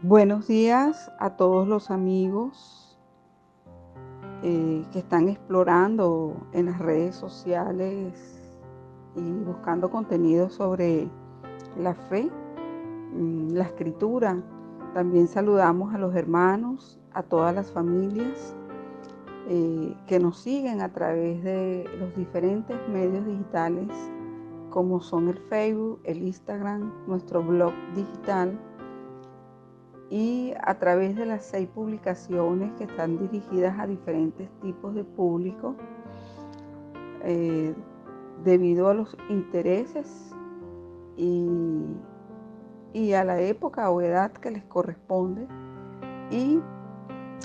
Buenos días a todos los amigos que están explorando en las redes sociales y buscando contenido sobre la fe, la escritura. También saludamos a los hermanos, a todas las familias que nos siguen a través de los diferentes medios digitales como son el Facebook, el Instagram, nuestro blog digital y a través de las 6 publicaciones que están dirigidas a diferentes tipos de público eh, debido a los intereses y, y a la época o edad que les corresponde. Y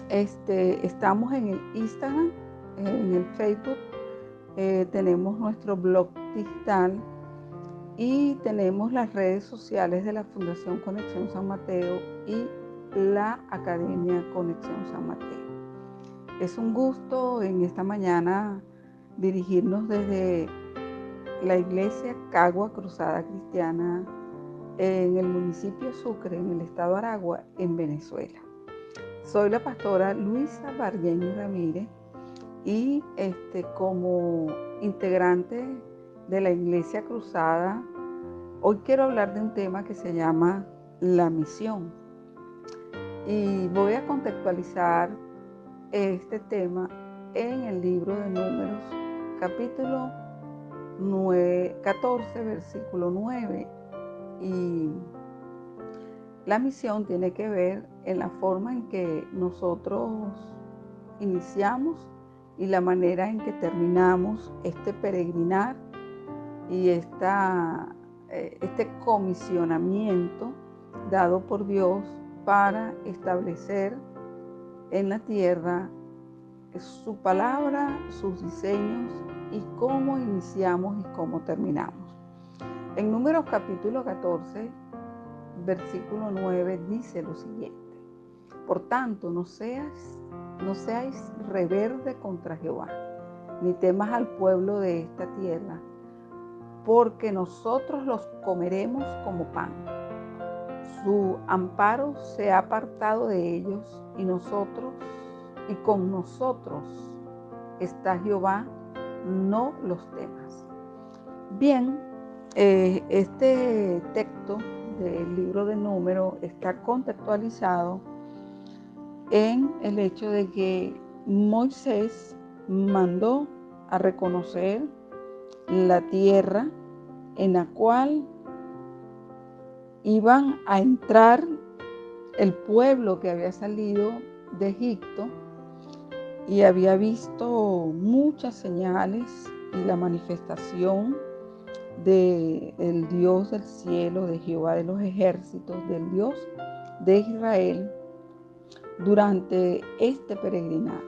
estamos en el Instagram, en el Facebook, tenemos nuestro blog digital y tenemos las redes sociales de la Fundación Conexión San Mateo y la Academia Conexión San Mateo. Es un gusto en esta mañana dirigirnos desde la iglesia Cagua Cruzada Cristiana en el municipio Sucre, en el estado Aragua, en Venezuela. Soy la pastora Luisa Bargueño Ramírez y como integrante de la iglesia Cruzada, hoy quiero hablar de un tema que se llama la misión. Y voy a contextualizar este tema en el libro de Números, capítulo 14, versículo 9. Y la misión tiene que ver en la forma en que nosotros iniciamos y la manera en que terminamos este peregrinar y este comisionamiento dado por Dios para establecer en la tierra su palabra, sus diseños y cómo iniciamos y cómo terminamos. En Números capítulo 14, versículo 9 dice lo siguiente: por tanto, no seáis rebelde contra Jehová, ni temas al pueblo de esta tierra, porque nosotros los comeremos como pan. Su amparo se ha apartado de ellos y con nosotros está Jehová, no los temas. Bien, este texto del libro de Números está contextualizado en el hecho de que Moisés mandó a reconocer la tierra en la cual iban a entrar el pueblo que había salido de Egipto y había visto muchas señales y la manifestación del Dios del cielo, de Jehová de los ejércitos, del Dios de Israel durante este peregrinar.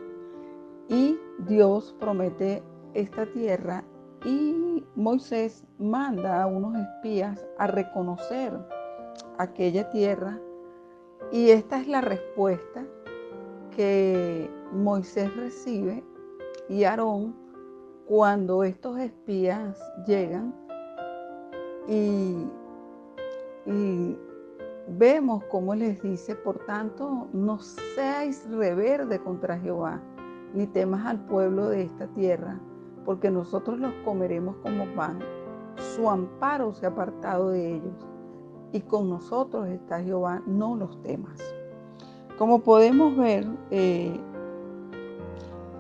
Y Dios promete esta tierra y Moisés manda a unos espías a reconocer aquella tierra, y esta es la respuesta que Moisés recibe y Aarón cuando estos espías llegan y vemos cómo les dice: por tanto, no seáis rebelde contra Jehová, ni temas al pueblo de esta tierra, porque nosotros los comeremos como pan. Su amparo se ha apartado de ellos, y con nosotros está Jehová, no los temas. Como podemos ver,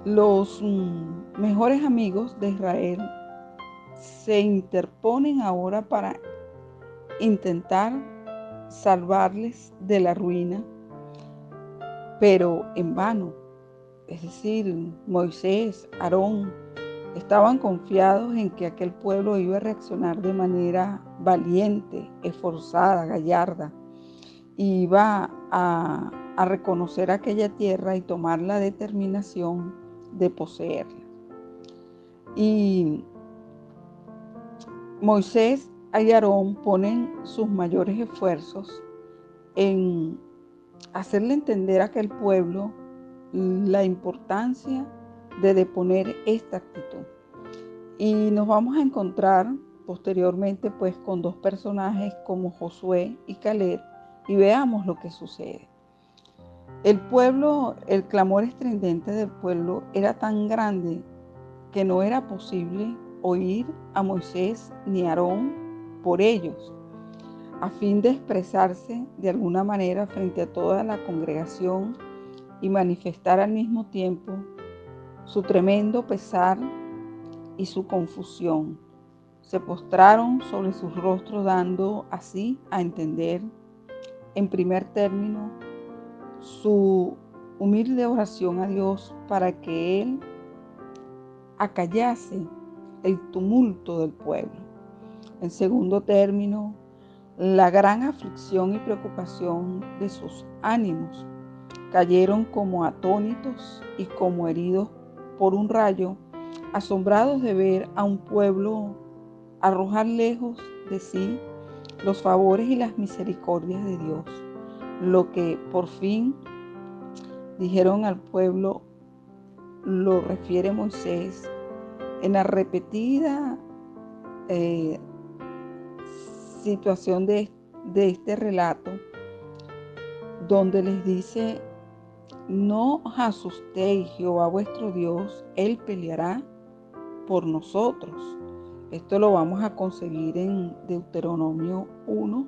los mejores amigos de Israel se interponen ahora para intentar salvarles de la ruina, pero en vano. Es decir, Moisés, Aarón, estaban confiados en que aquel pueblo iba a reaccionar de manera valiente, esforzada, gallarda, y iba a reconocer aquella tierra y tomar la determinación de poseerla. Y Moisés y Aarón ponen sus mayores esfuerzos en hacerle entender a aquel pueblo la importancia de deponer esta actitud. Y nos vamos a encontrar posteriormente pues con dos personajes como Josué y Caleb, y veamos lo que sucede. El clamor estridente del pueblo era tan grande que no era posible oír a Moisés ni a Aarón por ellos, a fin de expresarse de alguna manera frente a toda la congregación y manifestar al mismo tiempo su tremendo pesar y su confusión. Se postraron sobre sus rostros, dando así a entender, en primer término, su humilde oración a Dios para que Él acallase el tumulto del pueblo. En segundo término, la gran aflicción y preocupación de sus ánimos. Cayeron como atónitos y como heridos por un rayo, asombrados de ver a un pueblo arrojar lejos de sí los favores y las misericordias de Dios. Lo que por fin dijeron al pueblo lo refiere Moisés en la repetida situación de este relato, donde les dice: no os asustéis, Jehová vuestro Dios, Él peleará por nosotros. Esto lo vamos a conseguir en Deuteronomio 1,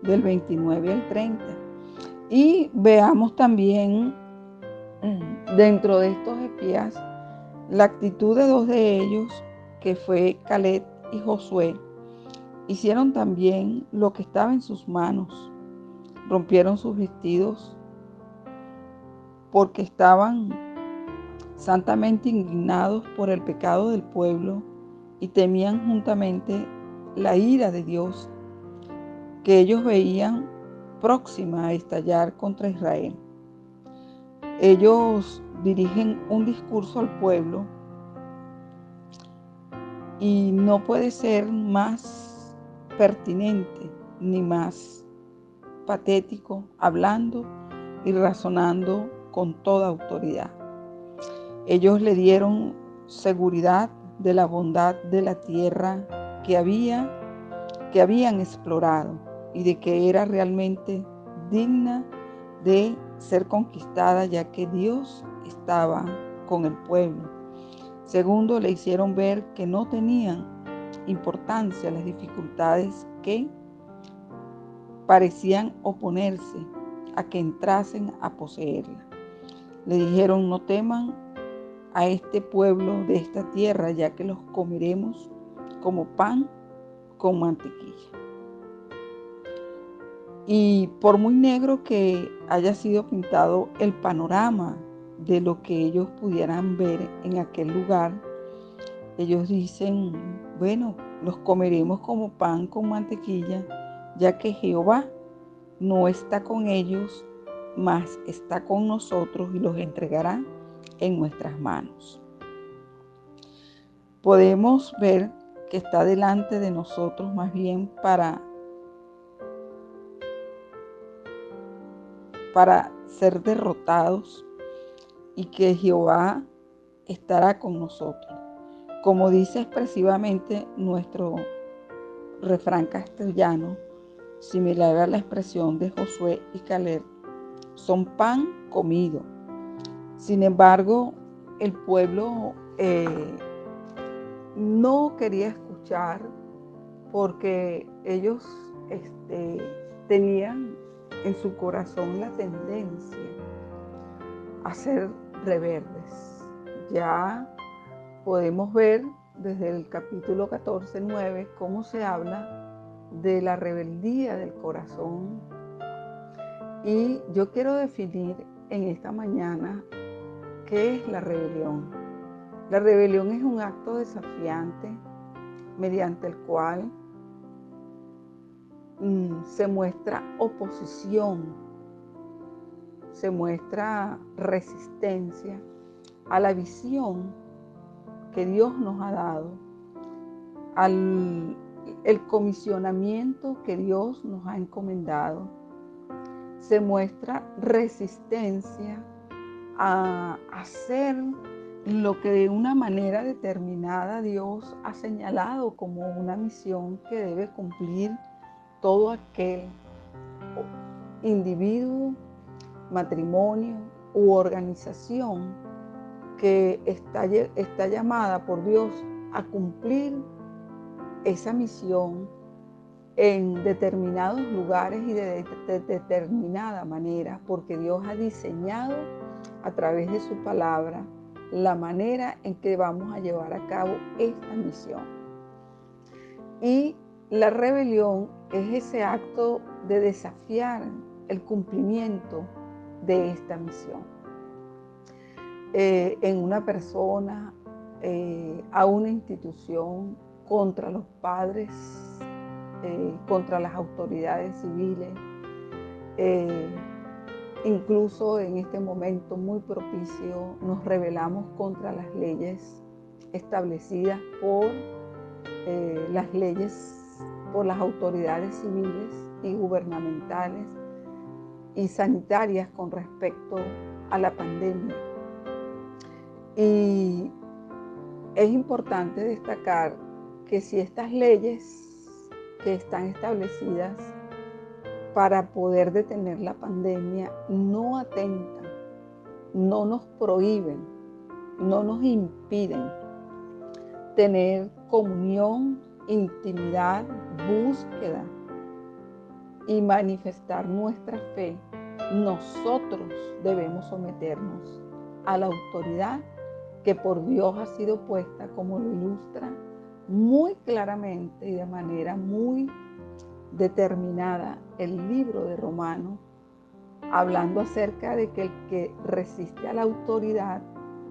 del 29 al 30. Y veamos también dentro de estos espías la actitud de dos de ellos, que fue Caleb y Josué. Hicieron también lo que estaba en sus manos. Rompieron sus vestidos porque estaban santamente indignados por el pecado del pueblo y temían juntamente la ira de Dios que ellos veían próxima a estallar contra Israel. Ellos dirigen un discurso al pueblo y no puede ser más pertinente ni más patético, hablando y razonando con toda autoridad. Ellos le dieron seguridad de la bondad de la tierra que habían explorado y de que era realmente digna de ser conquistada, ya que Dios estaba con el pueblo. Segundo, le hicieron ver que no tenían importancia las dificultades que parecían oponerse a que entrasen a poseerla. Le dijeron: no teman a este pueblo de esta tierra, ya que los comeremos como pan con mantequilla. Y por muy negro que haya sido pintado el panorama de lo que ellos pudieran ver en aquel lugar, ellos dicen: bueno, los comeremos como pan con mantequilla, ya que Jehová no está con ellos, mas está con nosotros y los entregará en nuestras manos. Podemos ver que está delante de nosotros más bien para ser derrotados, y que Jehová estará con nosotros. Como dice expresivamente nuestro refrán castellano, similar a la expresión de Josué y Caleb, son pan comido. Sin embargo, el pueblo no quería escuchar, porque ellos tenían en su corazón la tendencia a ser rebeldes. Ya podemos ver desde el capítulo 14, 9, cómo se habla de la rebeldía del corazón. Y yo quiero definir en esta mañana qué es la rebelión. La rebelión es un acto desafiante mediante el cual se muestra oposición, se muestra resistencia a la visión que Dios nos ha dado, el comisionamiento que Dios nos ha encomendado. Se muestra resistencia a hacer lo que de una manera determinada Dios ha señalado como una misión que debe cumplir todo aquel individuo, matrimonio u organización que está llamada por Dios a cumplir esa misión en determinados lugares y de determinada manera, porque Dios ha diseñado a través de su palabra la manera en que vamos a llevar a cabo esta misión. Y la rebelión es ese acto de desafiar el cumplimiento de esta misión. En una persona, a una institución, contra los padres, contra las autoridades civiles, incluso en este momento muy propicio nos rebelamos contra las leyes establecidas por las autoridades civiles y gubernamentales y sanitarias con respecto a la pandemia. Y es importante destacar que si estas leyes que están establecidas para poder detener la pandemia no atentan, no nos prohíben, no nos impiden tener comunión, intimidad, búsqueda y manifestar nuestra fe, nosotros debemos someternos a la autoridad que por Dios ha sido puesta, como lo ilustra muy claramente y de manera muy determinada el libro de Romanos, hablando acerca de que el que resiste a la autoridad,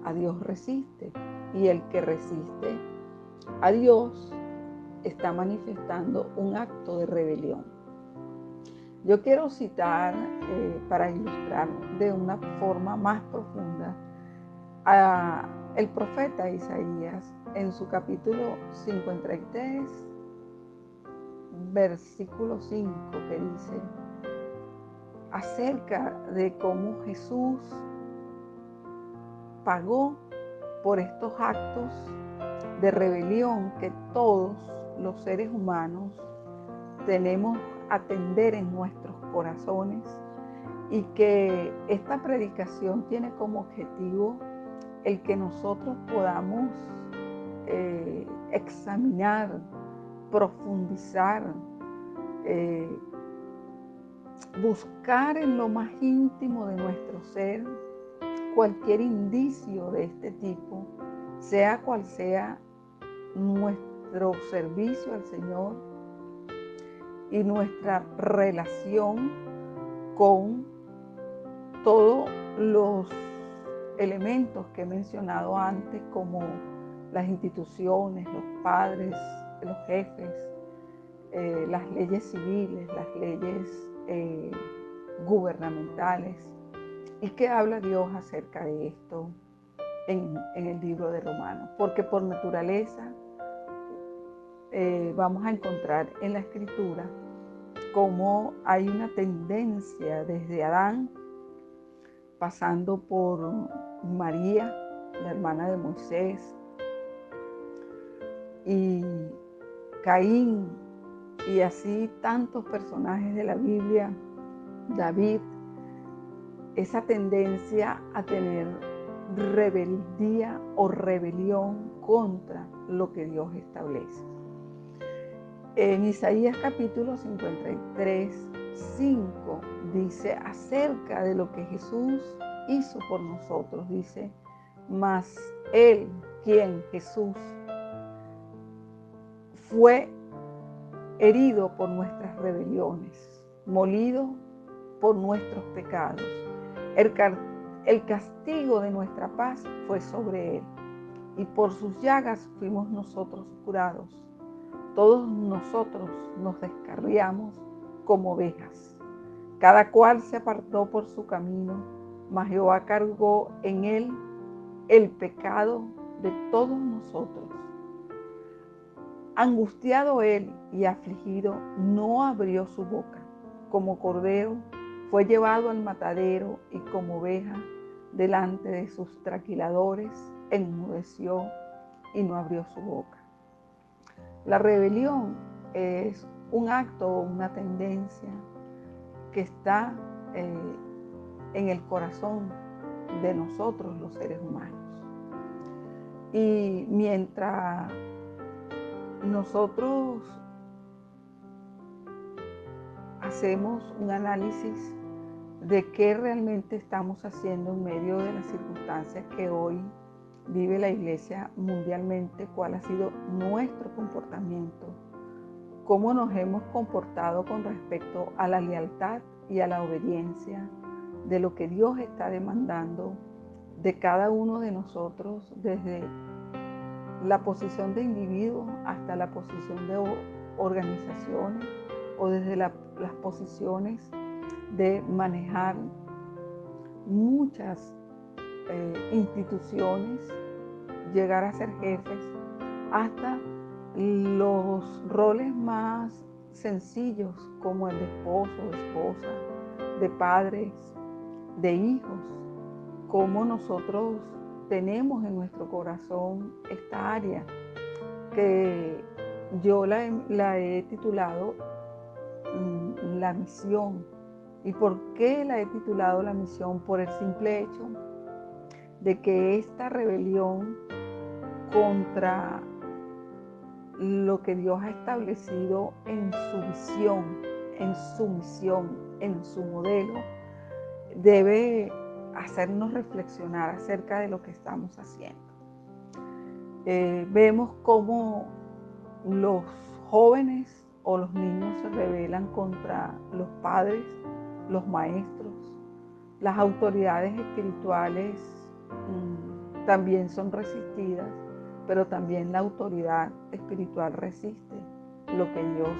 a Dios resiste, y el que resiste a Dios está manifestando un acto de rebelión. Yo quiero citar, para ilustrar de una forma más profunda, a el profeta Isaías en su capítulo 53, versículo 5, que dice acerca de cómo Jesús pagó por estos actos de rebelión que todos los seres humanos tenemos a atender en nuestros corazones, y que esta predicación tiene como objetivo el que nosotros podamos examinar, profundizar, buscar en lo más íntimo de nuestro ser cualquier indicio de este tipo, sea cual sea nuestro servicio al Señor y nuestra relación con todos los elementos que he mencionado antes, como las instituciones, los padres, los jefes, las leyes civiles, las leyes gubernamentales. ¿Y qué habla Dios acerca de esto en el libro de Romanos? Porque por naturaleza vamos a encontrar en la Escritura cómo hay una tendencia desde Adán, pasando por María, la hermana de Moisés, y Caín, y así tantos personajes de la Biblia, David, esa tendencia a tener rebeldía o rebelión contra lo que Dios establece. En Isaías capítulo 53, 5 dice acerca de lo que Jesús hizo por nosotros, dice, mas Él, quien Jesús, fue herido por nuestras rebeliones, molido por nuestros pecados. El castigo de nuestra paz fue sobre Él, y por sus llagas fuimos nosotros curados. Todos nosotros nos descarriamos como ovejas. Cada cual se apartó por su camino, mas Jehová cargó en él el pecado de todos nosotros. Angustiado él y afligido, no abrió su boca. Como cordero fue llevado al matadero, y como oveja delante de sus trasquiladores enmudeció y no abrió su boca. La rebelión es un acto o una tendencia que está en el corazón de nosotros los seres humanos. Y mientras nosotros hacemos un análisis de qué realmente estamos haciendo en medio de las circunstancias que hoy vive la Iglesia mundialmente, cuál ha sido nuestro comportamiento, cómo nos hemos comportado con respecto a la lealtad y a la obediencia de lo que Dios está demandando de cada uno de nosotros, desde la posición de individuos hasta la posición de organizaciones o desde las posiciones de manejar muchas instituciones, llegar a ser jefes, hasta los roles más sencillos como el de esposo, esposa, de padres, de hijos, como nosotros tenemos en nuestro corazón esta área que yo la he titulado la misión. ¿Y por qué la he titulado la misión? Por el simple hecho de que esta rebelión contra lo que Dios ha establecido en su visión, en su misión, en su modelo, debe hacernos reflexionar acerca de lo que estamos haciendo. Vemos cómo los jóvenes o los niños se rebelan contra los padres, los maestros, las autoridades espirituales también son resistidas, pero también la autoridad espiritual resiste lo que Dios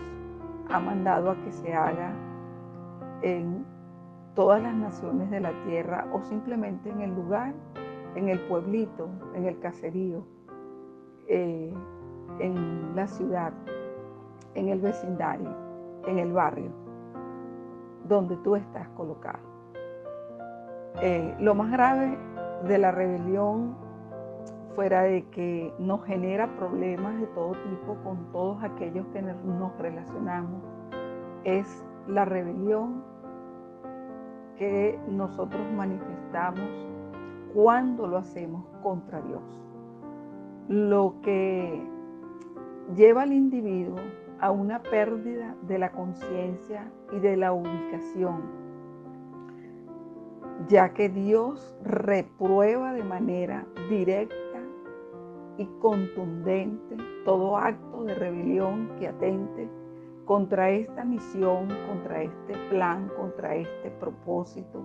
ha mandado a que se haga en todas las naciones de la tierra o simplemente en el lugar, en el pueblito, en el caserío, en la ciudad, en el vecindario, en el barrio, donde tú estás colocado. Lo más grave de la rebelión, fuera de que nos genera problemas de todo tipo con todos aquellos que nos relacionamos, es la rebelión que nosotros manifestamos cuando lo hacemos contra Dios. Lo que lleva al individuo a una pérdida de la conciencia y de la ubicación, ya que Dios reprueba de manera directa y contundente todo acto de rebelión que atente contra esta misión, contra este plan, contra este propósito,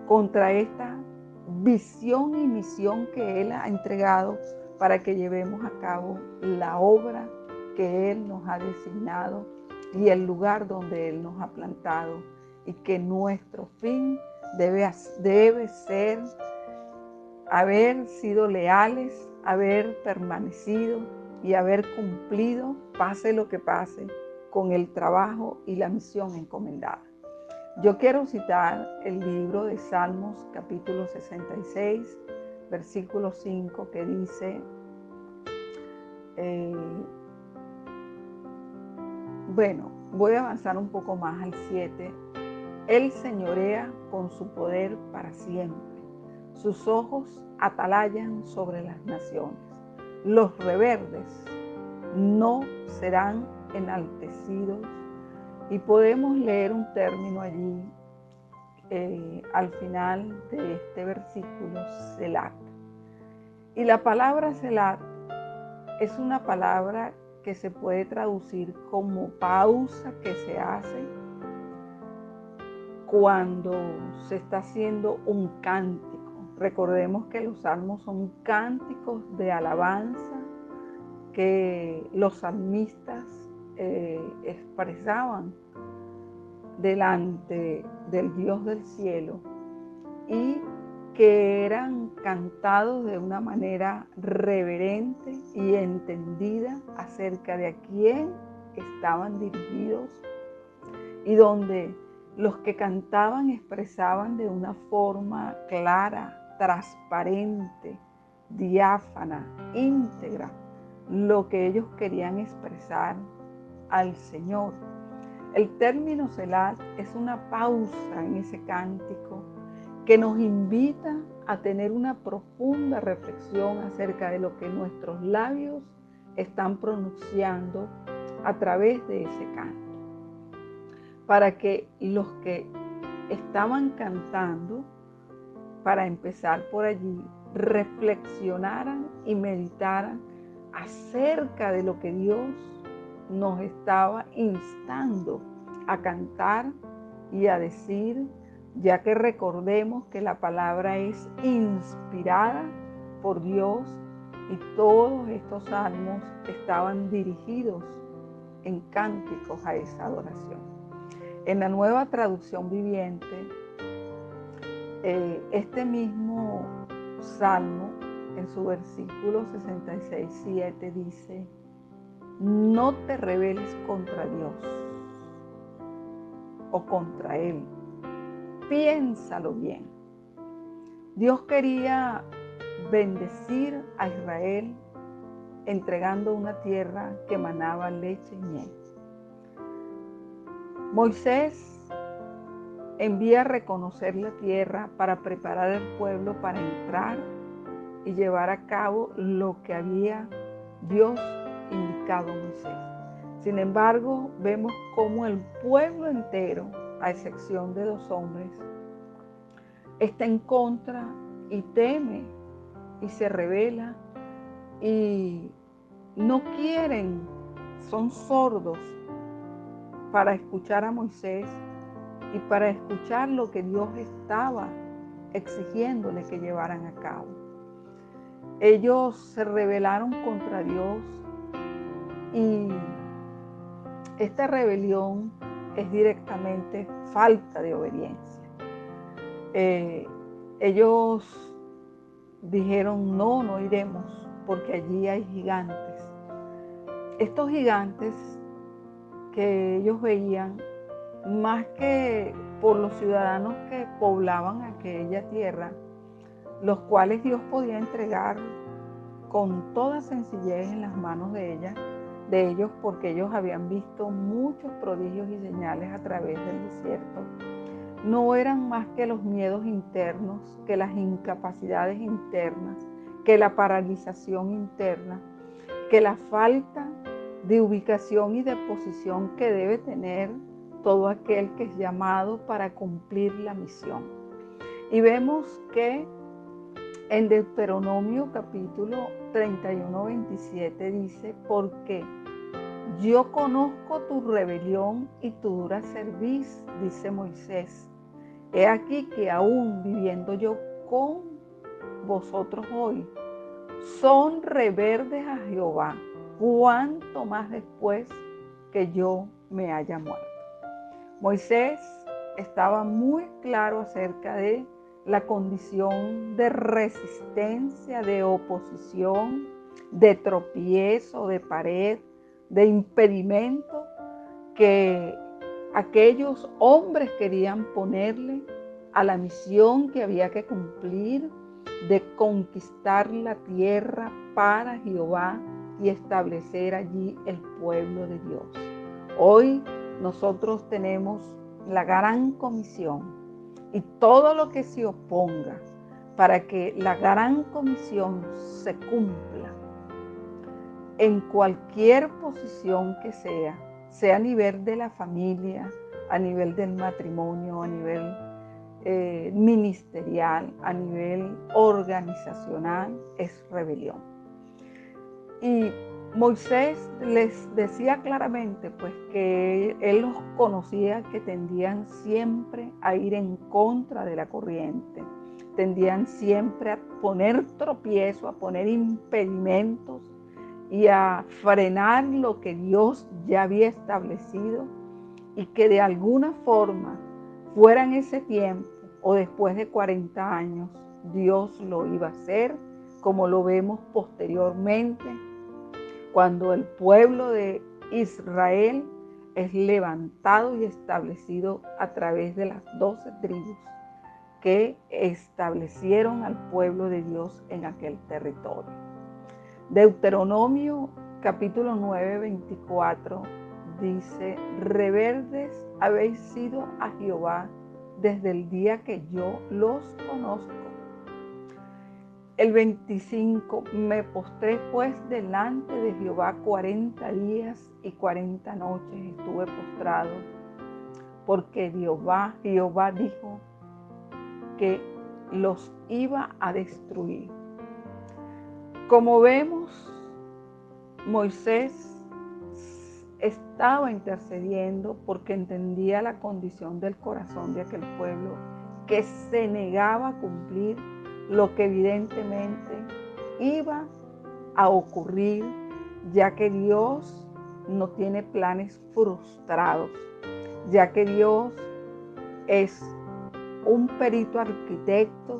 contra esta visión y misión que Él ha entregado para que llevemos a cabo la obra que Él nos ha designado y el lugar donde Él nos ha plantado, y que nuestro fin debe ser haber sido leales, haber permanecido y haber cumplido, pase lo que pase, con el trabajo y la misión encomendada. Yo quiero citar el libro de Salmos, capítulo 66, versículo 5, que dice, voy a avanzar un poco más al 7. Él señorea con su poder para siempre. Sus ojos atalayan sobre las naciones. Los rebeldes no serán enaltecidos. Y podemos leer un término allí al final de este versículo, Selat. Y la palabra Selat es una palabra que se puede traducir como pausa que se hace cuando se está haciendo un cántico. Recordemos que los salmos son cánticos de alabanza que los salmistas expresaban delante del Dios del cielo y que eran cantados de una manera reverente y entendida acerca de a quién estaban dirigidos, y donde los que cantaban expresaban de una forma clara, transparente, diáfana, íntegra, lo que ellos querían expresar al Señor. El término Selah es una pausa en ese cántico que nos invita a tener una profunda reflexión acerca de lo que nuestros labios están pronunciando a través de ese canto. Para que los que estaban cantando, para empezar por allí, reflexionaran y meditaran acerca de lo que Dios nos estaba instando a cantar y a decir, ya que recordemos que la palabra es inspirada por Dios y todos estos salmos estaban dirigidos en cánticos a esa adoración. En la Nueva Traducción Viviente, este mismo salmo, en su versículo 66:7 dice: no te rebeles contra Dios o contra Él, piénsalo bien. Dios quería bendecir a Israel entregando una tierra que manaba leche y miel. Moisés envía a reconocer la tierra para preparar al pueblo para entrar y llevar a cabo lo que había Dios indicado a Moisés. Sin embargo, vemos cómo el pueblo entero, a excepción de 2 hombres, está en contra y teme y se rebela y no quieren, son sordos para escuchar a Moisés y para escuchar lo que Dios estaba exigiéndole que llevaran a cabo. Ellos se rebelaron contra Dios y esta rebelión es directamente falta de obediencia. Ellos dijeron, no iremos porque allí hay gigantes. Estos gigantes que ellos veían, más que por los ciudadanos que poblaban aquella tierra, los cuales Dios podía entregar con toda sencillez en las manos de ellos, porque ellos habían visto muchos prodigios y señales a través del desierto. No eran más que los miedos internos, que las incapacidades internas, que la paralización interna, que la falta de ubicación y de posición que debe tener todo aquel que es llamado para cumplir la misión. Y vemos que en Deuteronomio capítulo 31:27 dice: porque yo conozco tu rebelión y tu dura cerviz, dice Moisés. He aquí que aún viviendo yo con vosotros hoy, son reverdes a Jehová, cuanto más después que yo me haya muerto. Moisés estaba muy claro acerca de la condición de resistencia, de oposición, de tropiezo, de pared, de impedimento que aquellos hombres querían ponerle a la misión que había que cumplir de conquistar la tierra para Jehová y establecer allí el pueblo de Dios. Hoy nosotros tenemos la gran comisión y todo lo que se oponga para que la gran comisión se cumpla en cualquier posición que sea a nivel de la familia, a nivel del matrimonio, a nivel ministerial, a nivel organizacional, es rebelión. Y Moisés les decía claramente pues que él los conocía que tendían siempre a ir en contra de la corriente, tendían siempre a poner tropiezo, a poner impedimentos y a frenar lo que Dios ya había establecido, y que de alguna forma, fuera en ese tiempo o después de 40 años, Dios lo iba a hacer, como lo vemos posteriormente, cuando el pueblo de Israel es levantado y establecido a través de las 12 tribus que establecieron al pueblo de Dios en aquel territorio. Deuteronomio capítulo 9:24 dice: reverdes habéis sido a Jehová desde el día que yo los conozco. El 25, me postré pues delante de Jehová 40 días y 40 noches estuve postrado, porque Jehová dijo que los iba a destruir. Como vemos, Moisés estaba intercediendo porque entendía la condición del corazón de aquel pueblo que se negaba a cumplir lo que evidentemente iba a ocurrir, ya que Dios no tiene planes frustrados, ya que Dios es un perito arquitecto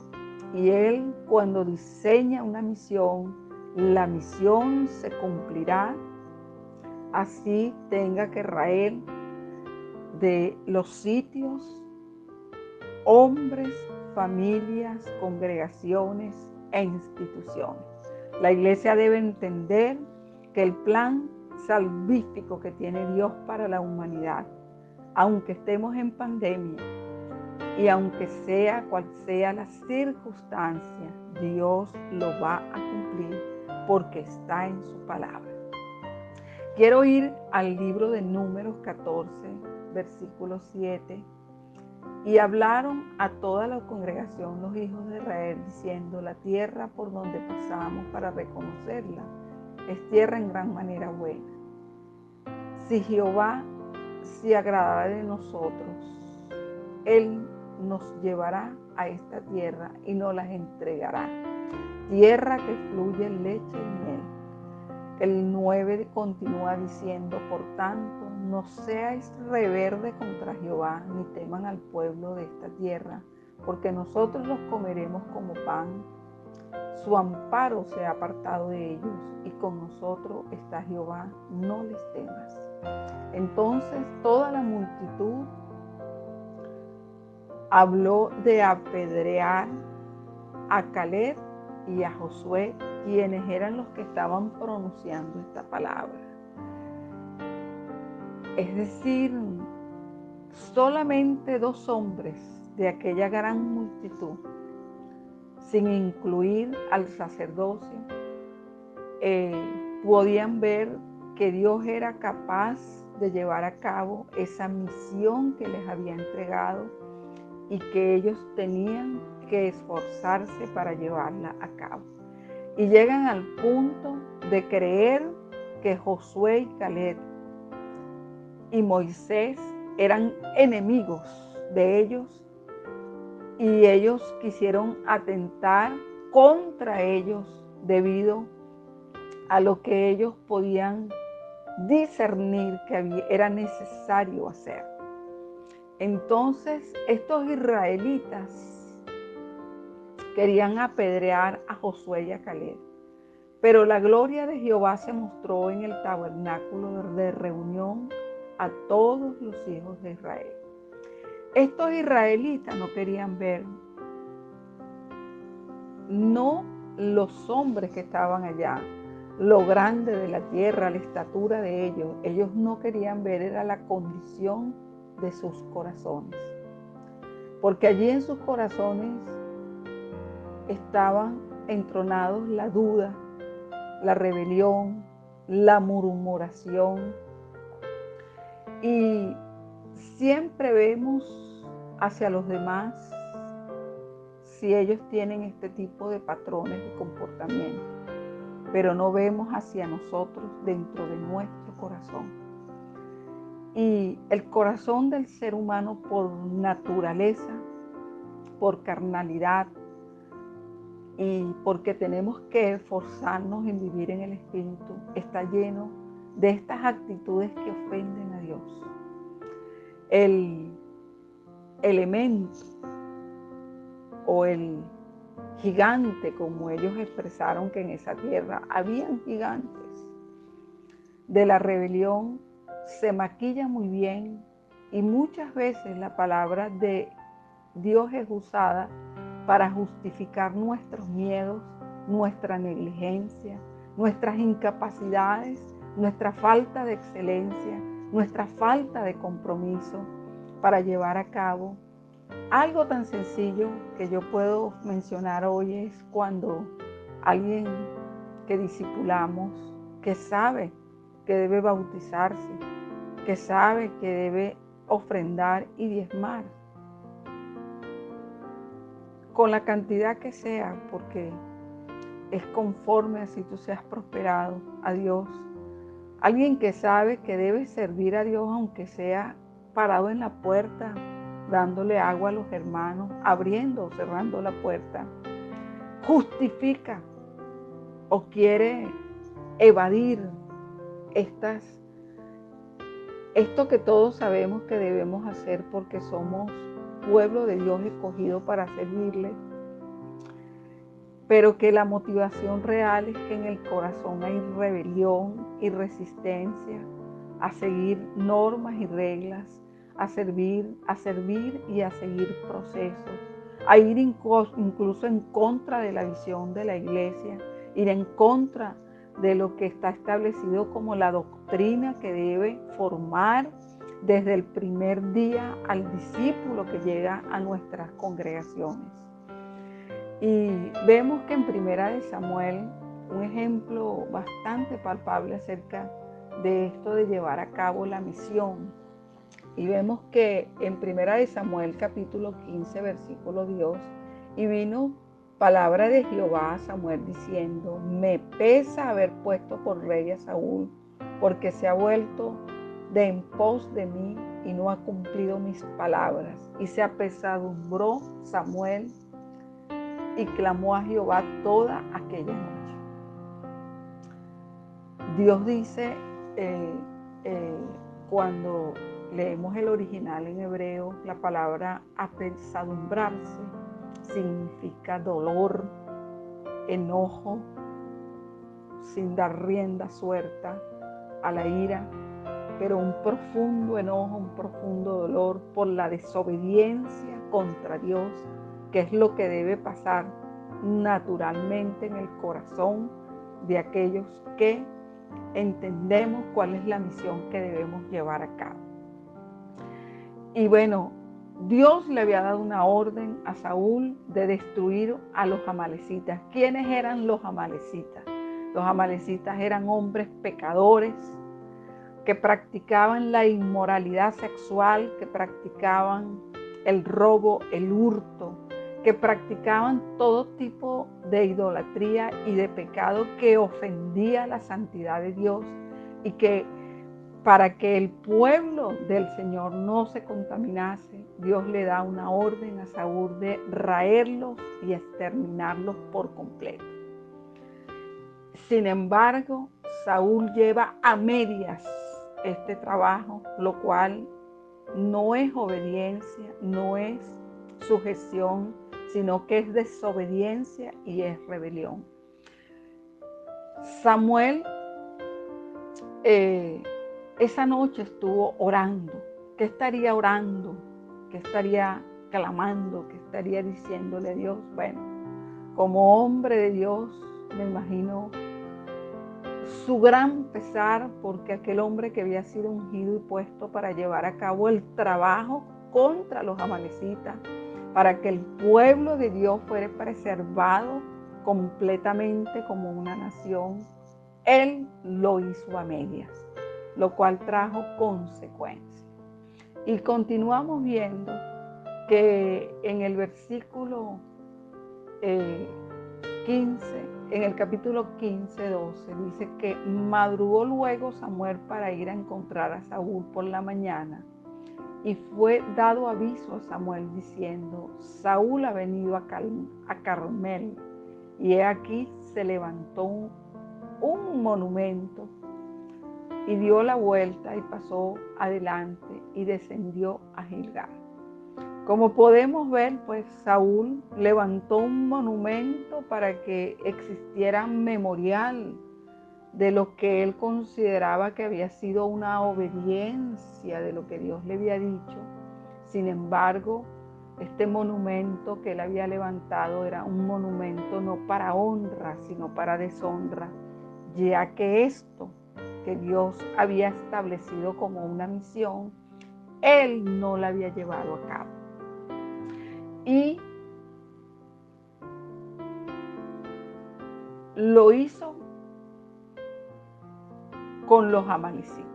y Él, cuando diseña una misión, la misión se cumplirá. Así tenga que raer de los sitios, hombres, familias, congregaciones e instituciones. La iglesia debe entender que el plan salvífico que tiene Dios para la humanidad, aunque estemos en pandemia y aunque sea cual sea la circunstancia, Dios lo va a cumplir porque está en su palabra. Quiero ir al libro de Números 14, versículo 7. Y hablaron a toda la congregación los hijos de Israel, diciendo: la tierra por donde pasamos para reconocerla es tierra en gran manera buena. Si Jehová se agradara de nosotros, Él nos llevará a esta tierra y nos las entregará. Tierra que fluye leche y miel. El 9 continúa diciendo: por tanto, no seáis rebeldes contra Jehová, ni teman al pueblo de esta tierra, porque nosotros los comeremos como pan. Su amparo se ha apartado de ellos, y con nosotros está Jehová, no les temas. Entonces toda la multitud habló de apedrear a Caleb y a Josué, quienes eran los que estaban pronunciando esta palabra. Es decir, solamente 2 hombres de aquella gran multitud, sin incluir al sacerdocio, podían ver que Dios era capaz de llevar a cabo esa misión que les había entregado y que ellos tenían que esforzarse para llevarla a cabo. Y llegan al punto de creer que Josué y Caleb y Moisés eran enemigos de ellos, y ellos quisieron atentar contra ellos debido a lo que ellos podían discernir que era necesario hacer. Entonces estos israelitas querían apedrear a Josué y a Caleb, pero la gloria de Jehová se mostró en el tabernáculo de reunión a todos los hijos de Israel. Estos israelitas no querían ver, no los hombres que estaban allá, lo grande de la tierra, la estatura de ellos no querían ver, era la condición de sus corazones, porque allí en sus corazones estaban entronados la duda, la rebelión, la murmuración, y siempre vemos hacia los demás si ellos tienen este tipo de patrones de comportamiento, pero no vemos hacia nosotros dentro de nuestro corazón. Y el corazón del ser humano, por naturaleza, por carnalidad y porque tenemos que esforzarnos en vivir en el Espíritu, está lleno de estas actitudes que ofenden a Dios. El elemento o el gigante, como ellos expresaron que en esa tierra habían gigantes, de la rebelión se maquilla muy bien, y muchas veces la palabra de Dios es usada para justificar nuestros miedos, nuestra negligencia, nuestras incapacidades, nuestra falta de excelencia, nuestra falta de compromiso para llevar a cabo. Algo tan sencillo que yo puedo mencionar hoy es cuando alguien que discipulamos, que sabe que debe bautizarse, que sabe que debe ofrendar y diezmar, con la cantidad que sea, porque es conforme así tú seas prosperado a Dios. Alguien que sabe que debe servir a Dios aunque sea parado en la puerta, dándole agua a los hermanos, abriendo o cerrando la puerta, justifica o quiere evadir esto que todos sabemos que debemos hacer porque somos pueblo de Dios escogido para servirle, pero que la motivación real es que en el corazón hay rebelión y resistencia a seguir normas y reglas, a servir y a seguir procesos, a ir incluso en contra de la visión de la iglesia, ir en contra de lo que está establecido como la doctrina que debe formar desde el primer día al discípulo que llega a nuestras congregaciones. Y vemos que en Primera de Samuel, un ejemplo bastante palpable acerca de esto de llevar a cabo la misión. Y vemos que en Primera de Samuel, capítulo 15, versículo 2, y vino palabra de Jehová a Samuel diciendo: me pesa haber puesto por rey a Saúl, porque se ha vuelto de en pos de mí y no ha cumplido mis palabras. Y se apesadumbró Samuel y clamó a Jehová toda aquella noche. Dios dice, cuando leemos el original en hebreo, la palabra apesadumbrarse significa dolor, enojo, sin dar rienda suelta a la ira, pero un profundo enojo, un profundo dolor por la desobediencia contra Dios, que es lo que debe pasar naturalmente en el corazón de aquellos que entendemos cuál es la misión que debemos llevar a cabo. Y bueno, Dios le había dado una orden a Saúl de destruir a los amalecitas. ¿Quiénes eran los amalecitas? Los amalecitas eran hombres pecadores que practicaban la inmoralidad sexual, que practicaban el robo, el hurto, que practicaban todo tipo de idolatría y de pecado que ofendía la santidad de Dios, y que para que el pueblo del Señor no se contaminase, Dios le da una orden a Saúl de raerlos y exterminarlos por completo. Sin embargo, Saúl lleva a medias este trabajo, lo cual no es obediencia, no es sujeción, sino que es desobediencia y es rebelión. Samuel esa noche estuvo orando. ¿Qué estaría orando? ¿Qué estaría clamando? ¿Qué estaría diciéndole a Dios? Bueno, como hombre de Dios, me imagino su gran pesar, porque aquel hombre que había sido ungido y puesto para llevar a cabo el trabajo contra los amalecitas, para que el pueblo de Dios fuera preservado completamente como una nación, él lo hizo a medias, lo cual trajo consecuencias. Y continuamos viendo que en el versículo 15, en el capítulo 15, 12, dice que madrugó luego Samuel para ir a encontrar a Saúl por la mañana, y fue dado aviso a Samuel diciendo: Saúl ha venido a Carmel, y he aquí se levantó un monumento, y dio la vuelta y pasó adelante y descendió a Gilgal. Como podemos ver, pues Saúl levantó un monumento para que existiera memorial de lo que él consideraba que había sido una obediencia de lo que Dios le había dicho. Sin embargo, este monumento que él había levantado era un monumento no para honra, sino para deshonra, ya que esto que Dios había establecido como una misión, él no la había llevado a cabo. Y lo hizo con los amalecitas.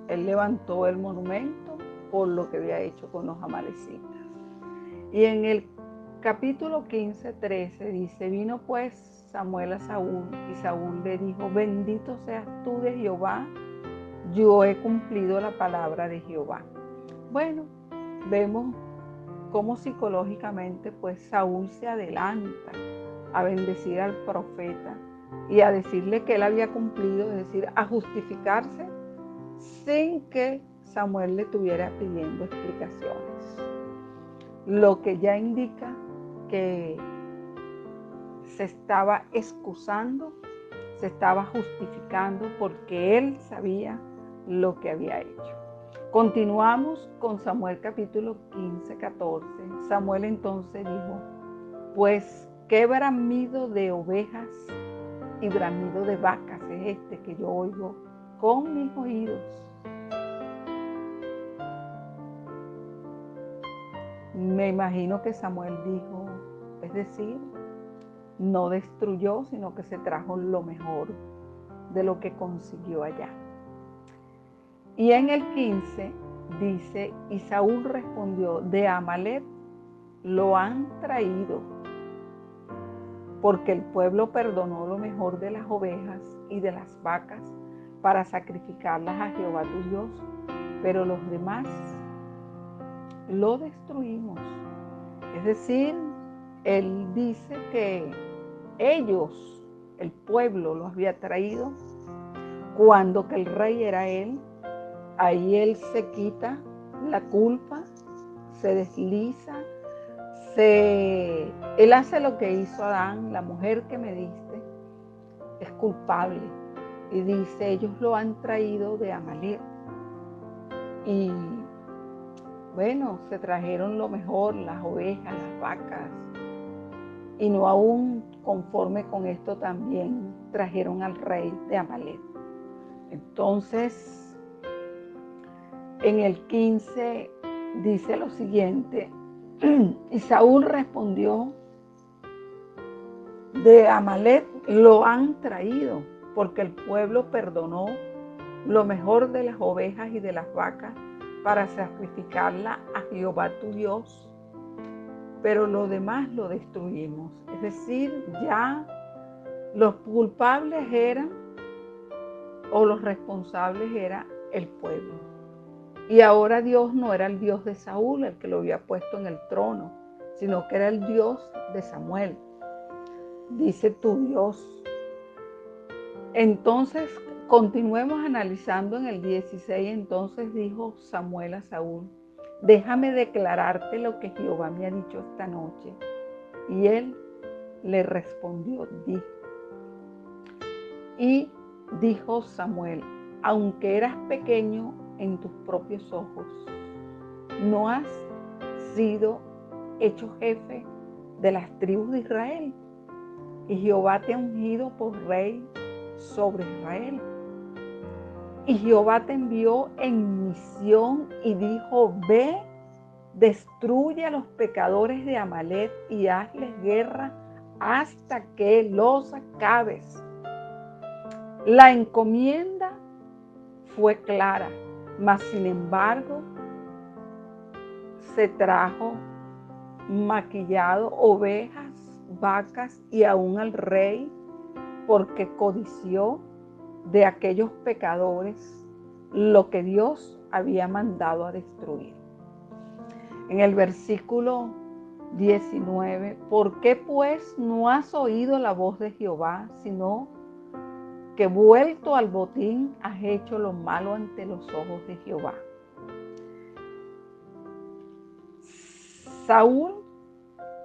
Él levantó el monumento por lo que había hecho con los amalecitas. Y en el capítulo 15:13 dice: vino pues Samuel a Saúl, y Saúl le dijo: bendito seas tú de Jehová, yo he cumplido la palabra de Jehová. Bueno, vemos cómo psicológicamente pues Saúl se adelanta a bendecir al profeta y a decirle que él había cumplido, es decir, a justificarse sin que Samuel le estuviera pidiendo explicaciones. Lo que ya indica que se estaba excusando, se estaba justificando porque él sabía lo que había hecho. Continuamos con Samuel capítulo 15:14. Samuel entonces dijo: pues qué bramido de ovejas y bramido de vacas es este que yo oigo con mis oídos. Me imagino que Samuel dijo, es decir, no destruyó, sino que se trajo lo mejor de lo que consiguió allá. Y en el 15 dice: y Saúl respondió: de Amalec lo han traído, porque el pueblo perdonó lo mejor de las ovejas y de las vacas para sacrificarlas a Jehová tu Dios, pero los demás lo destruimos. Es decir, él dice que ellos, el pueblo, los había traído cuando que el rey era él. Ahí él se quita la culpa, se desliza, él hace lo que hizo Adán: la mujer que me diste es culpable. Y dice: ellos lo han traído de Amalec. Y bueno, se trajeron lo mejor, las ovejas, las vacas. Y no aún conforme con esto, también trajeron al rey de Amalec. Entonces, en el 15 dice lo siguiente: y Saúl respondió: de Amalec lo han traído, porque el pueblo perdonó lo mejor de las ovejas y de las vacas para sacrificarla a Jehová tu Dios, pero lo demás lo destruimos. Es decir, ya los culpables eran, o los responsables era el pueblo. Y ahora Dios no era el Dios de Saúl, el que lo había puesto en el trono, sino que era el Dios de Samuel. Dice: tu Dios. Entonces, continuemos analizando en el 16. Entonces dijo Samuel a Saúl: déjame declararte lo que Jehová me ha dicho esta noche. Y él le respondió: di. Y dijo Samuel: aunque eras pequeño en tus propios ojos, no has sido hecho jefe de las tribus de Israel, y Jehová te ha ungido por rey sobre Israel. Y Jehová te envió en misión y dijo: ve, destruye a los pecadores de Amalec y hazles guerra hasta que los acabes. La encomienda fue clara, mas sin embargo se trajo maquillado ovejas, vacas y aún al rey, porque codició de aquellos pecadores lo que Dios había mandado a destruir. En el versículo 19: ¿por qué pues no has oído la voz de Jehová, sino que vuelto al botín has hecho lo malo ante los ojos de Jehová? Saúl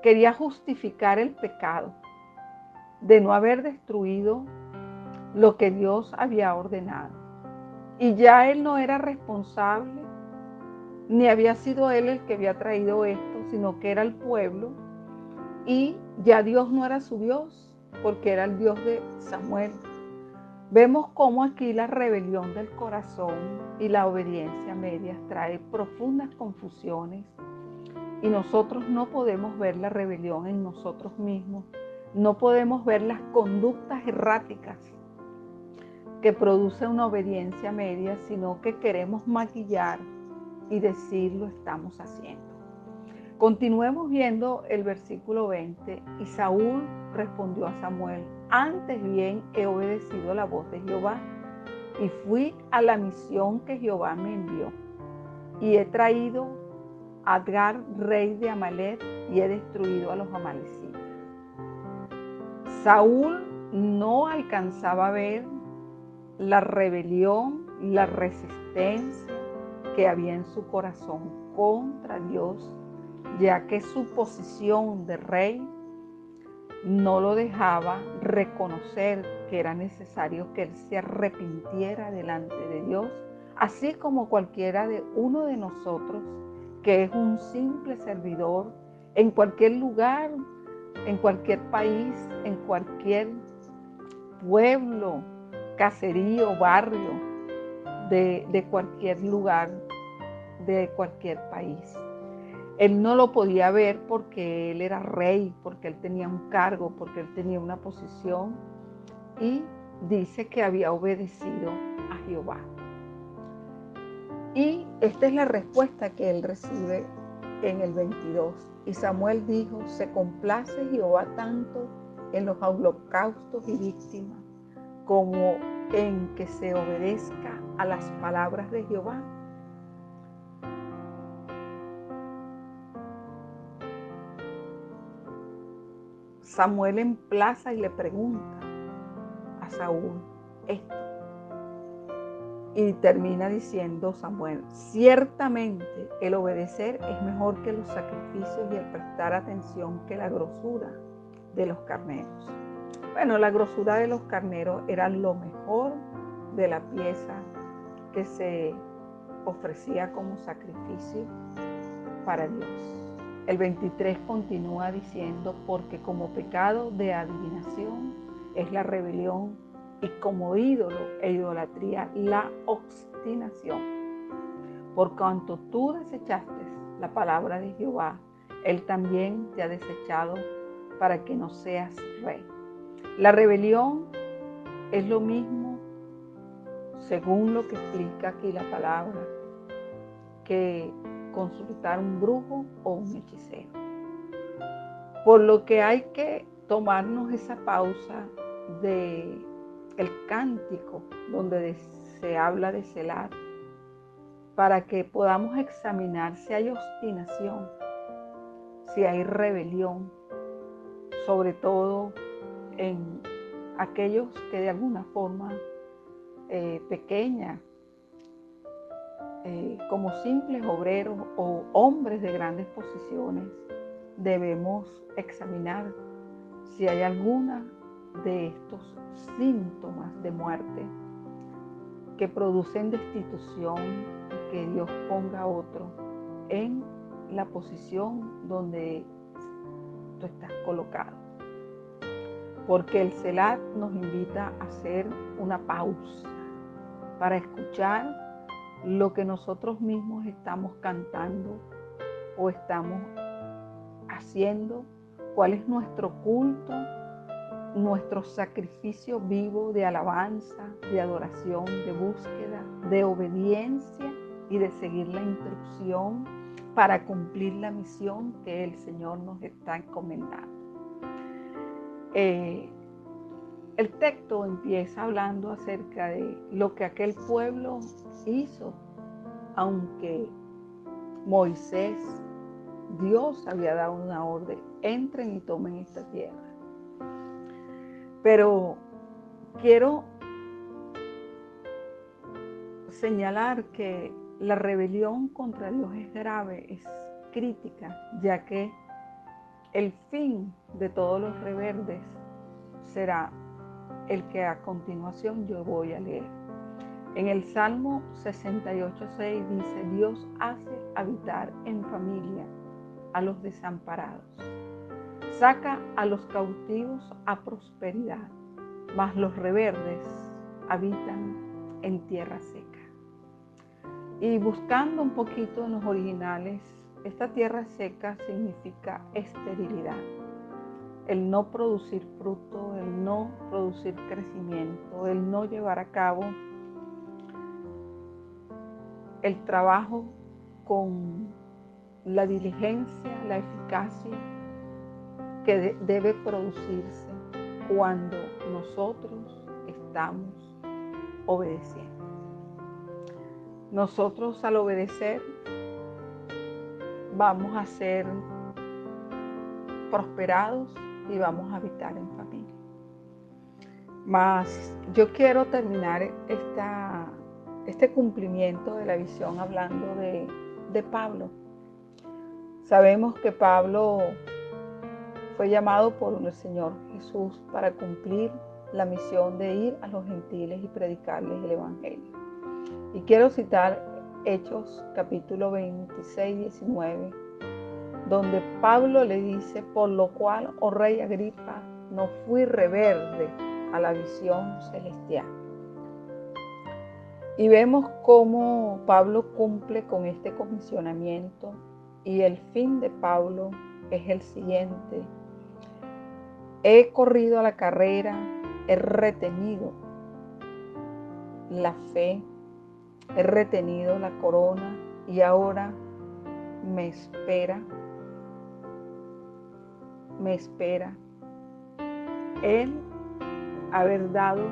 quería justificar el pecado de no haber destruido lo que Dios había ordenado. Y ya él no era responsable, ni había sido él el que había traído esto, sino que era el pueblo. Y ya Dios no era su Dios, porque era el Dios de Samuel. Vemos cómo aquí la rebelión del corazón y la obediencia a medias trae profundas confusiones y nosotros no podemos ver la rebelión en nosotros mismos, no podemos ver las conductas erráticas que produce una obediencia a medias, sino que queremos maquillar y decir lo estamos haciendo. Continuemos viendo el versículo 20. Y Saúl respondió a Samuel: antes bien he obedecido la voz de Jehová y fui a la misión que Jehová me envió. Y he traído a Agag, rey de Amalec, y he destruido a los amalecitas. Saúl no alcanzaba a ver la rebelión, la resistencia que había en su corazón contra Dios, ya que su posición de rey no lo dejaba reconocer que era necesario que él se arrepintiera delante de Dios, así como cualquiera de uno de nosotros que es un simple servidor en cualquier lugar, en cualquier país, en cualquier pueblo, caserío, barrio, de cualquier lugar, de cualquier país. Él no lo podía ver porque él era rey, porque él tenía un cargo, porque él tenía una posición, y dice que había obedecido a Jehová. Y esta es la respuesta que él recibe en el 22. Y Samuel dijo: se complace Jehová tanto en los holocaustos y víctimas como en que se obedezca a las palabras de Jehová. Samuel emplaza y le pregunta a Saúl esto. Y termina diciendo Samuel: ciertamente el obedecer es mejor que los sacrificios y el prestar atención que la grosura de los carneros. Bueno, la grosura de los carneros era lo mejor de la pieza que se ofrecía como sacrificio para Dios. El 23 continúa diciendo: porque como pecado de adivinación es la rebelión, y como ídolo e idolatría la obstinación. Por cuanto tú desechaste la palabra de Jehová, él también te ha desechado para que no seas rey. La rebelión es lo mismo, según lo que explica aquí la palabra, que consultar un brujo o un hechicero. Por lo que hay que tomarnos esa pausa de el cántico donde se habla de celar, para que podamos examinar si hay obstinación, si hay rebelión, sobre todo en aquellos que de alguna forma pequeña, como simples obreros o hombres de grandes posiciones, debemos examinar si hay alguna de estos síntomas de muerte que producen destitución y que Dios ponga a otro en la posición donde tú estás colocado. Porque el Selah nos invita a hacer una pausa para escuchar lo que nosotros mismos estamos cantando o estamos haciendo, cuál es nuestro culto, nuestro sacrificio vivo de alabanza, de adoración, de búsqueda, de obediencia y de seguir la instrucción para cumplir la misión que el Señor nos está encomendando. El texto empieza hablando acerca de lo que aquel pueblo hizo, aunque Moisés, Dios había dado una orden: entren y tomen esta tierra. Pero quiero señalar que la rebelión contra Dios es grave, es crítica, ya que el fin de todos los rebeldes será el que a continuación yo voy a leer. En el Salmo 68:6 dice: Dios hace habitar en familia a los desamparados, saca a los cautivos a prosperidad, mas los rebeldes habitan en tierra seca. Y buscando un poquito en los originales, esta tierra seca significa esterilidad, el no producir fruto, el no producir crecimiento, el no llevar a cabo el trabajo con la diligencia, la eficacia que debe producirse cuando nosotros estamos obedeciendo. Nosotros al obedecer vamos a ser prosperados y vamos a habitar en familia. Mas yo quiero terminar este cumplimiento de la visión hablando de Pablo. Sabemos que Pablo fue llamado por el Señor Jesús para cumplir la misión de ir a los gentiles y predicarles el Evangelio. Y quiero citar Hechos capítulo 26, 19, donde Pablo le dice: por lo cual, oh rey Agripa, no fui rebelde a la visión celestial. Y vemos cómo Pablo cumple con este comisionamiento, y el fin de Pablo es el siguiente: he corrido a la carrera, he retenido la fe, he retenido la corona, y ahora me espera el haber dado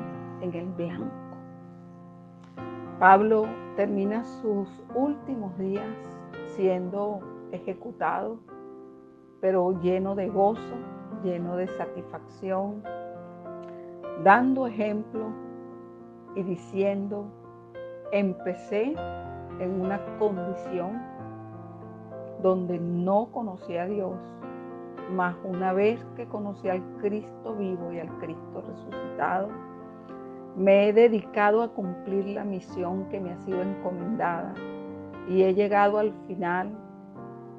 en el blanco. Pablo termina sus últimos días siendo ejecutado, pero lleno de gozo, lleno de satisfacción, dando ejemplo y diciendo: empecé en una condición donde no conocía a Dios, mas una vez que conocí al Cristo vivo y al Cristo resucitado, me he dedicado a cumplir la misión que me ha sido encomendada y he llegado al final,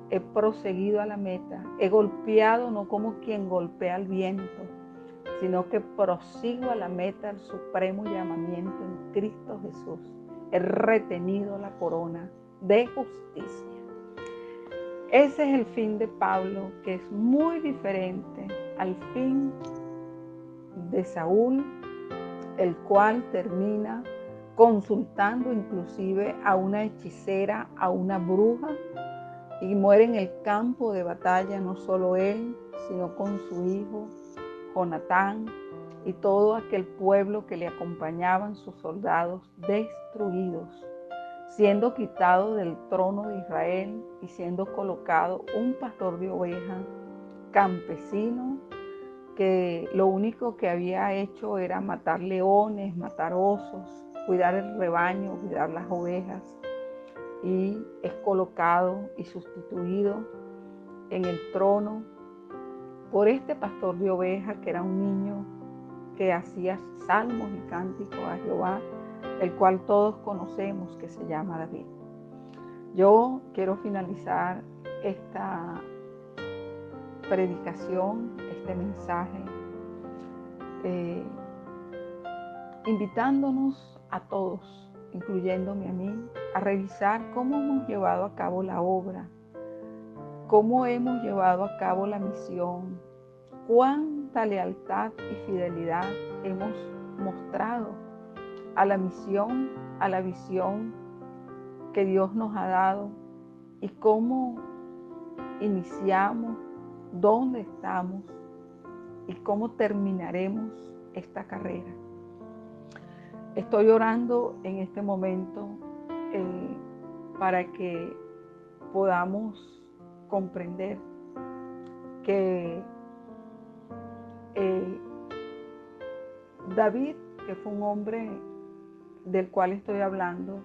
he proseguido a la meta, he golpeado no como quien golpea al viento, sino que prosigo a la meta, al supremo llamamiento en Cristo Jesús. He retenido la corona de justicia. Ese es el fin de Pablo, que es muy diferente al fin de Saúl, el cual termina consultando inclusive a una hechicera, a una bruja, y muere en el campo de batalla, no solo él, sino con su hijo Jonatán y todo aquel pueblo que le acompañaban, sus soldados destruidos, siendo quitado del trono de Israel y siendo colocado un pastor de ovejas campesino, que lo único que había hecho era matar leones, matar osos, cuidar el rebaño, cuidar las ovejas, y es colocado y sustituido en el trono por este pastor de ovejas, que era un niño que hacía salmos y cánticos a Jehová, el cual todos conocemos, que se llama David. Yo quiero finalizar esta predicación, este mensaje, invitándonos a todos, incluyéndome a mí, a revisar cómo hemos llevado a cabo la obra, cómo hemos llevado a cabo la misión, cuánta lealtad y fidelidad hemos mostrado a la misión, a la visión que Dios nos ha dado, y cómo iniciamos, dónde estamos y cómo terminaremos esta carrera. Estoy orando en este momento para que podamos comprender que David, que fue un hombre del cual estoy hablando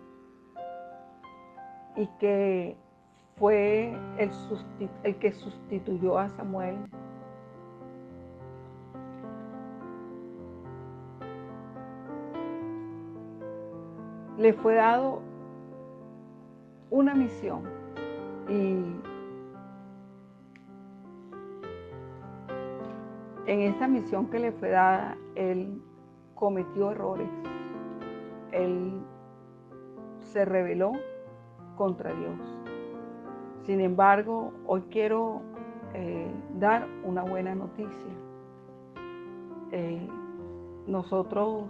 y que fue el que sustituyó a Samuel, le fue dado una misión, y en esa misión que le fue dada, él cometió errores, él se rebeló contra Dios. Sin embargo, hoy quiero dar una buena noticia. Nosotros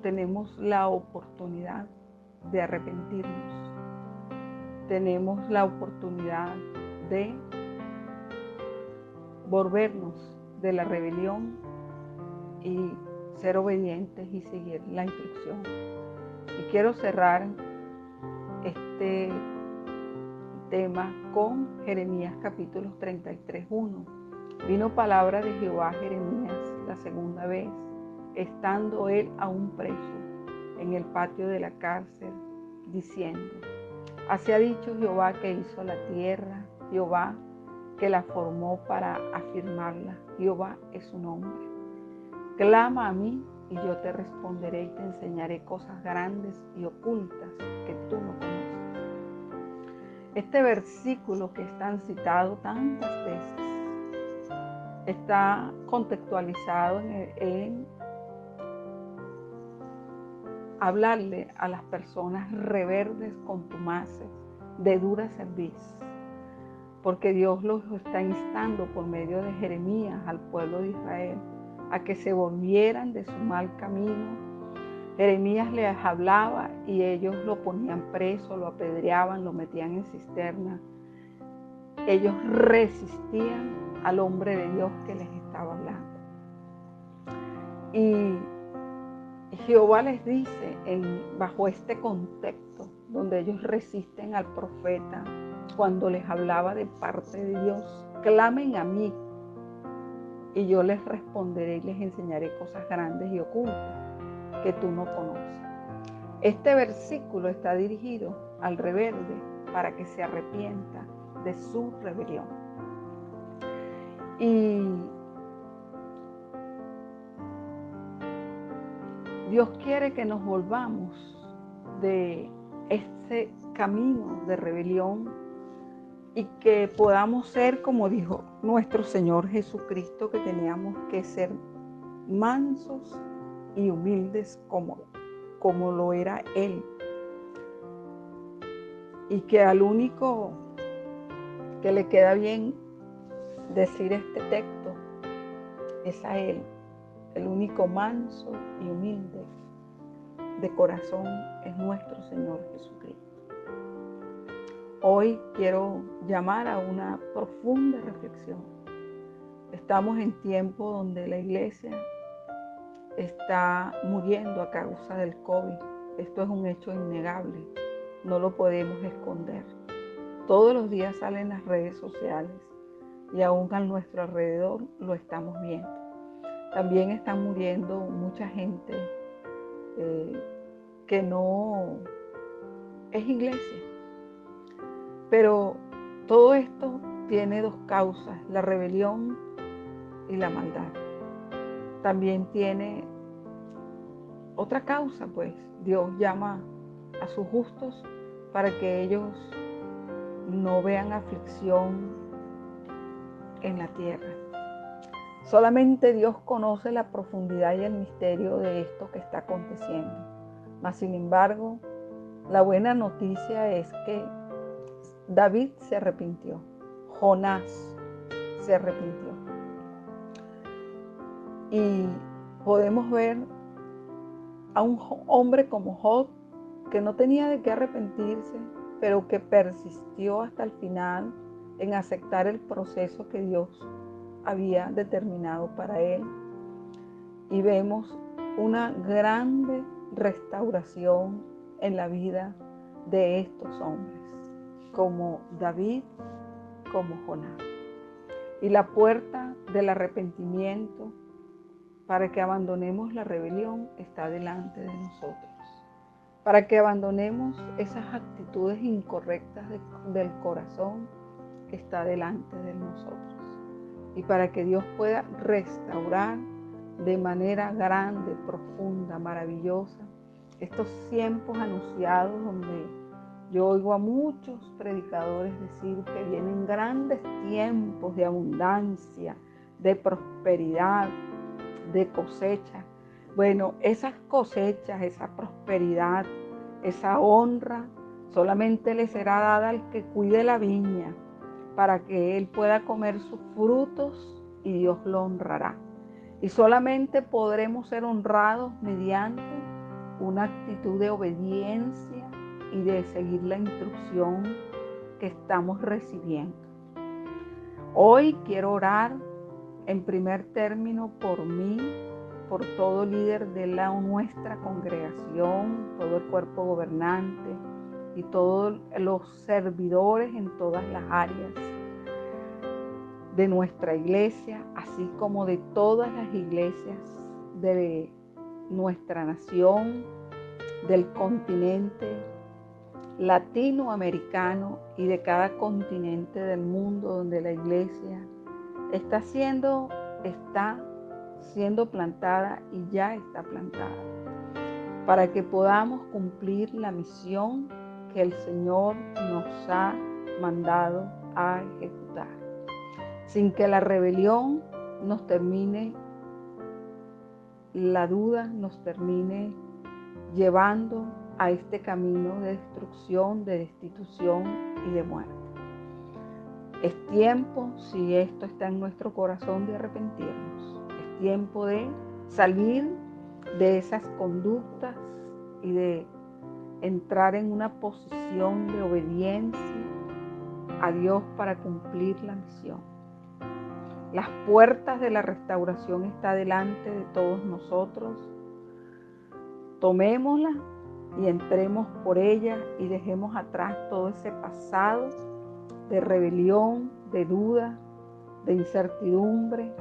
tenemos la oportunidad de arrepentirnos. Tenemos la oportunidad de volvernos de la rebelión y ser obedientes y seguir la instrucción. Y quiero cerrar este tema con Jeremías capítulo 33:1. Vino palabra de Jehová a Jeremías la segunda vez, estando él aún preso en el patio de la cárcel, diciendo: Así ha dicho Jehová que hizo la tierra, Jehová que la formó para afirmarla. Jehová es su nombre. Clama a mí y yo te responderé y te enseñaré cosas grandes y ocultas que tú no conoces. Este versículo que están citado tantas veces está contextualizado en hablarle a las personas rebeldes, contumaces, de dura cerviz, porque Dios los está instando por medio de Jeremías al pueblo de Israel a que se volvieran de su mal camino. Jeremías les hablaba y ellos lo ponían preso, lo apedreaban, lo metían en cisterna. Ellos resistían al hombre de Dios que les estaba hablando. Y Jehová les dice, bajo este contexto, donde ellos resisten al profeta, cuando les hablaba de parte de Dios: clamen a mí y yo les responderé y les enseñaré cosas grandes y ocultas que tú no conoces. Este versículo está dirigido al rebelde para que se arrepienta de su rebelión. Y Dios quiere que nos volvamos de ese camino de rebelión y que podamos ser, como dijo nuestro Señor Jesucristo, que teníamos que ser mansos y humildes como lo era Él. Y que al único que le queda bien decir este texto es a Él, el único manso y humilde de corazón es nuestro Señor Jesucristo. Hoy quiero llamar a una profunda reflexión. Estamos en tiempo donde la iglesia está muriendo a causa del COVID. Esto es un hecho innegable, no lo podemos esconder. Todos los días salen las redes sociales y aún a nuestro alrededor lo estamos viendo. También están muriendo mucha gente que no es iglesia. Pero todo esto tiene dos causas: la rebelión y la maldad. También tiene otra causa, pues Dios llama a sus justos para que ellos no vean aflicción en la tierra. Solamente Dios conoce la profundidad y el misterio de esto que está aconteciendo. Mas, sin embargo, la buena noticia es que David se arrepintió, Jonás se arrepintió. Y podemos ver a un hombre como Job, que no tenía de qué arrepentirse, pero que persistió hasta el final en aceptar el proceso que Dios había determinado para él. Y vemos una grande restauración en la vida de estos hombres, como David, como Jonás. Y la puerta del arrepentimiento para que abandonemos la rebelión está delante de nosotros. Para que abandonemos esas actitudes incorrectas del corazón está delante de nosotros. Y para que Dios pueda restaurar de manera grande, profunda, maravillosa estos tiempos anunciados, donde yo oigo a muchos predicadores decir que vienen grandes tiempos de abundancia, de prosperidad, de cosecha. Bueno, esas cosechas, esa prosperidad, esa honra, solamente le será dada al que cuide la viña, para que él pueda comer sus frutos y Dios lo honrará. Y solamente podremos ser honrados mediante una actitud de obediencia y de seguir la instrucción que estamos recibiendo. Hoy quiero orar en primer término por mí, por todo líder de nuestra congregación, todo el cuerpo gobernante y todos los servidores en todas las áreas de nuestra iglesia, así como de todas las iglesias de nuestra nación, del continente latinoamericano y de cada continente del mundo donde la iglesia está siendo plantada y ya está plantada, para que podamos cumplir la misión que el Señor nos ha mandado a ejecutar, sin que la rebelión nos termine, la duda nos termine llevando a este camino de destrucción, de destitución y de muerte. Es tiempo, si esto está en nuestro corazón, de arrepentirnos. Es tiempo de salir de esas conductas y de entrar en una posición de obediencia a Dios para cumplir la misión. Las puertas de la restauración están delante de todos nosotros. Tomémosla y entremos por ella y dejemos atrás todo ese pasado de rebelión, de duda, de incertidumbre,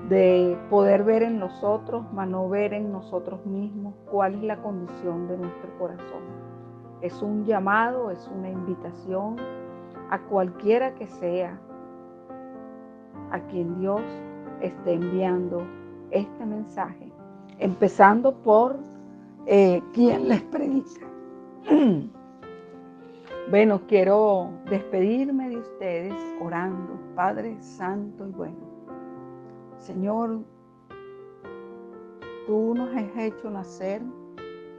de poder ver en los otros, mas no ver en nosotros mismos cuál es la condición de nuestro corazón. Es un llamado, es una invitación a cualquiera que sea a quien Dios esté enviando este mensaje, empezando por quien les predica. Bueno, quiero despedirme de ustedes orando. Padre Santo y bueno, Señor, tú nos has hecho nacer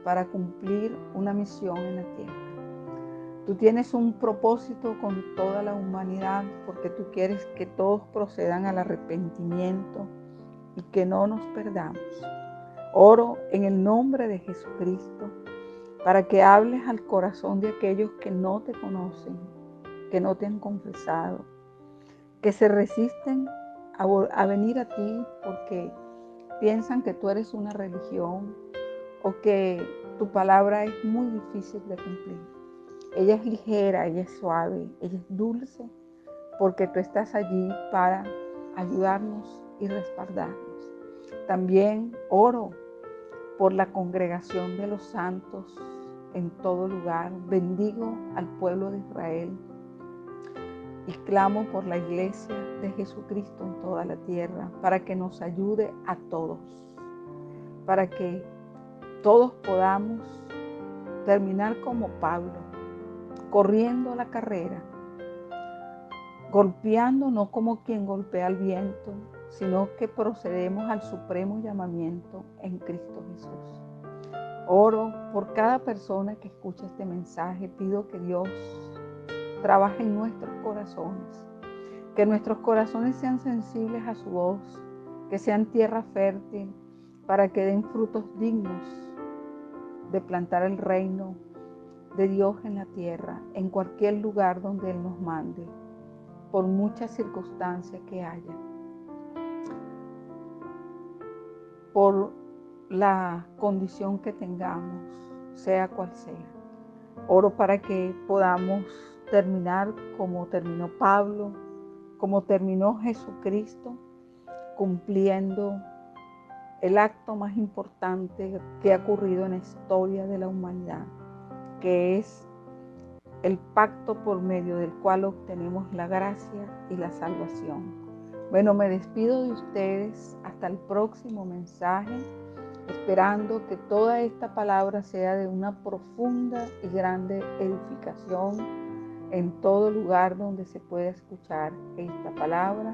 para cumplir una misión en la tierra. Tú tienes un propósito con toda la humanidad porque tú quieres que todos procedan al arrepentimiento y que no nos perdamos. Oro en el nombre de Jesucristo para que hables al corazón de aquellos que no te conocen, que no te han confesado, que se resisten a venir a ti porque piensan que tú eres una religión o que tu palabra es muy difícil de cumplir. Ella es ligera, ella es suave, ella es dulce, porque tú estás allí para ayudarnos y respaldarnos. También oro por la congregación de los santos en todo lugar. Bendigo al pueblo de Israel y clamo por la iglesia de Jesucristo en toda la tierra para que nos ayude a todos, para que todos podamos terminar como Pablo, corriendo la carrera, golpeando no como quien golpea al viento, sino que procedemos al supremo llamamiento en Cristo Jesús. Oro por cada persona que escucha este mensaje. Pido que Dios trabaje en nuestros corazones, que nuestros corazones sean sensibles a su voz, que sean tierra fértil para que den frutos dignos de plantar el reino de Dios en la tierra, en cualquier lugar donde Él nos mande, por muchas circunstancias que haya, por la condición que tengamos, sea cual sea. Oro para que podamos terminar como terminó Pablo, como terminó Jesucristo, cumpliendo el acto más importante que ha ocurrido en la historia de la humanidad, que es el pacto por medio del cual obtenemos la gracia y la salvación. Bueno, me despido de ustedes hasta el próximo mensaje, esperando que toda esta palabra sea de una profunda y grande edificación en todo lugar donde se pueda escuchar esta palabra.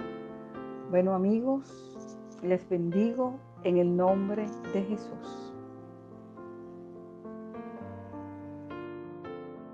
Bueno, amigos, les bendigo en el nombre de Jesús.